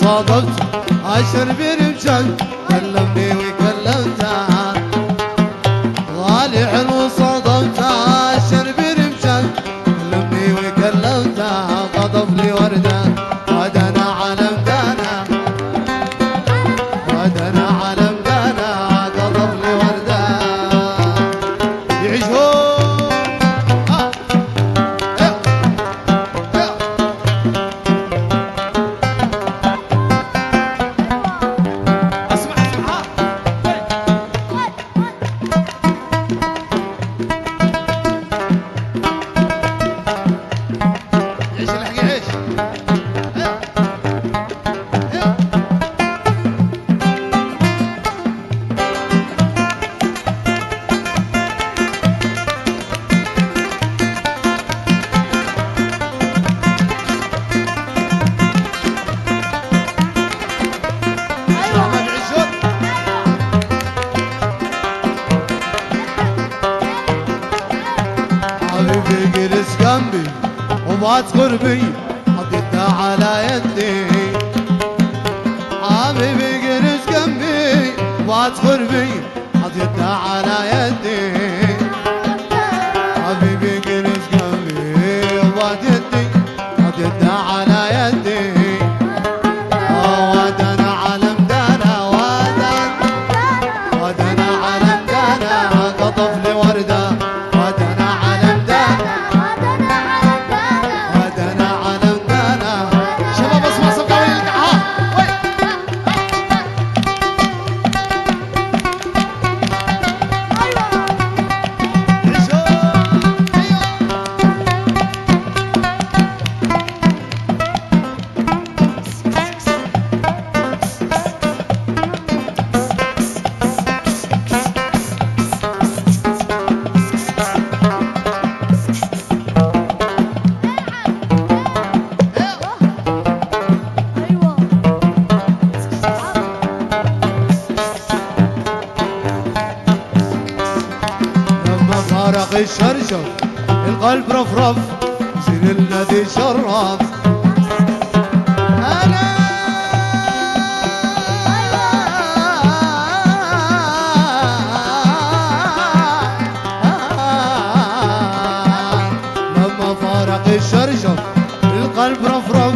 صادفته عشر برمشان كلمني وكلمته غالي حلو صادفته عشر برمشان كلمني وكلمته قطف لي ورده ودنا علم دانا ودنا علم دانا قطف لي ورده يعيشون حبيبي جلس جنبي وبعد قربي حطيتها على يدي حبيبي جلس جنبي وبعد قربي حطيتها على يدي حبيبي جلس جنبي وبعد يدي حطيتها على يدي ودنا علم دانا ودنا علم دانا قطف لي ورده ودنا علم دانا ودنا علم دانا شباب اسمع صفقه ويلقعها فارق الشرشف القلب رفرف يصير الذي شرف انا لما فارق الشرشف القلب رفرف